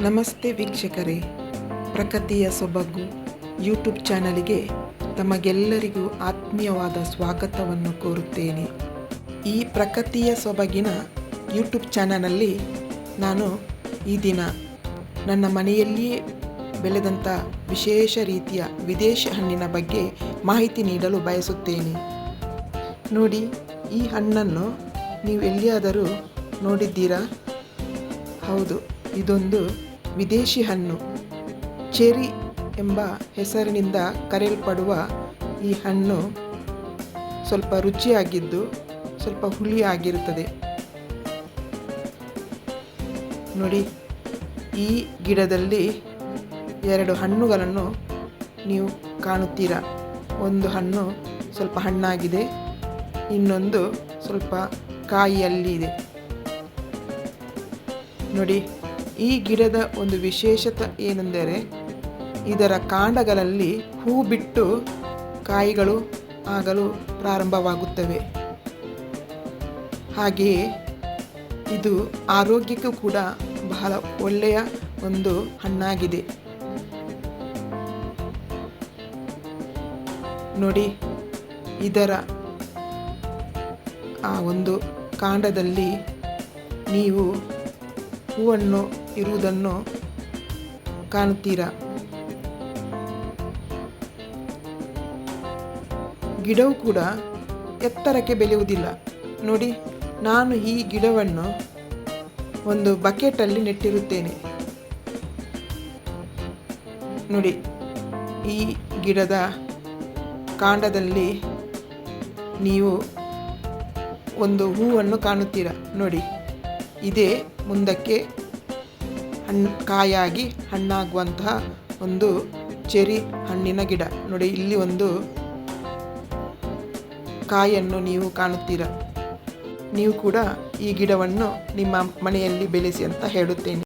ನಮಸ್ತೆ ವೀಕ್ಷಕರೇ, ಪ್ರಕೃತಿಯ ಸೊಬಗು ಯೂಟ್ಯೂಬ್ ಚಾನಲಿಗೆ ತಮಗೆಲ್ಲರಿಗೂ ಆತ್ಮೀಯವಾದ ಸ್ವಾಗತವನ್ನು ಕೋರುತ್ತೇನೆ. ಈ ಪ್ರಕೃತಿಯ ಸೊಬಗಿನ ಯೂಟ್ಯೂಬ್ ಚಾನಲಲ್ಲಿ ನಾನು ಈ ದಿನ ನನ್ನ ಮನೆಯಲ್ಲಿಯೇ ಬೆಳೆದಂಥ ವಿಶೇಷ ರೀತಿಯ ವಿದೇಶಿ ಹಣ್ಣಿನ ಬಗ್ಗೆ ಮಾಹಿತಿ ನೀಡಲು ಬಯಸುತ್ತೇನೆ. ನೋಡಿ, ಈ ಹಣ್ಣನ್ನು ನೀವು ಎಲ್ಲಿಯಾದರೂ ನೋಡಿದ್ದೀರಾ? ಹೌದು, ಇದೊಂದು ವಿದೇಶಿ ಹಣ್ಣು. ಚೆರಿ ಎಂಬ ಹೆಸರಿನಿಂದ ಕರೆಯಲ್ಪಡುವ ಈ ಹಣ್ಣು ಸ್ವಲ್ಪ ರುಚಿಯಾಗಿದ್ದು ಸ್ವಲ್ಪ ಹುಳಿಯಾಗಿರುತ್ತದೆ. ನೋಡಿ, ಈ ಗಿಡದಲ್ಲಿ 2 ಹಣ್ಣುಗಳನ್ನು ನೀವು ಕಾಣುತ್ತೀರಾ. ಒಂದು ಹಣ್ಣು ಸ್ವಲ್ಪ ಹಣ್ಣಾಗಿದೆ, ಇನ್ನೊಂದು ಸ್ವಲ್ಪ ಕಾಯಿಯಲ್ಲಿ ಇದೆ. ನೋಡಿ, ಈ ಗಿಡದ ಒಂದು ವಿಶೇಷತೆ ಏನೆಂದರೆ ಇದರ ಕಾಂಡಗಳಲ್ಲಿ ಹೂ ಬಿಟ್ಟು ಕಾಯಿಗಳು ಆಗಲು ಪ್ರಾರಂಭವಾಗುತ್ತವೆ. ಹಾಗೆಯೇ ಇದು ಆರೋಗ್ಯಕ್ಕೂ ಕೂಡ ಬಹಳ ಒಳ್ಳೆಯ ಒಂದು ಹಣ್ಣಾಗಿದೆ. ನೋಡಿ, ಇದರ ಆ ಒಂದು ಕಾಂಡದಲ್ಲಿ ನೀವು ಹೂವನ್ನು ಇರುವುದನ್ನು ಕಾಣುತ್ತೀರಾ. ಗಿಡವು ಕೂಡ ಎತ್ತರಕ್ಕೆ ಬೆಳೆಯುವುದಿಲ್ಲ. ನೋಡಿ, ನಾನು ಈ ಗಿಡವನ್ನು ಒಂದು ಬಕೆಟಲ್ಲಿ ನೆಟ್ಟಿರುತ್ತೇನೆ. ನೋಡಿ, ಈ ಗಿಡದ ಕಾಂಡದಲ್ಲಿ ನೀವು ಒಂದು ಹೂವನ್ನು ಕಾಣುತ್ತೀರಾ. ನೋಡಿ, ಇದೇ ಮುಂದಕ್ಕೆ ಕಾಯಾಗಿ ಹಣ್ಣಾಗುವಂತಹ ಒಂದು ಚೆರಿ ಹಣ್ಣಿನ ಗಿಡ. ನೋಡಿ, ಇಲ್ಲಿ ಒಂದು ಕಾಯನ್ನು ನೀವು ಕಾಣುತ್ತೀರಾ. ನೀವು ಕೂಡ ಈ ಗಿಡವನ್ನು ನಿಮ್ಮ ಮನೆಯಲ್ಲಿ ಬೆಳೆಸಿ ಅಂತ ಹೇಳುತ್ತೇನೆ.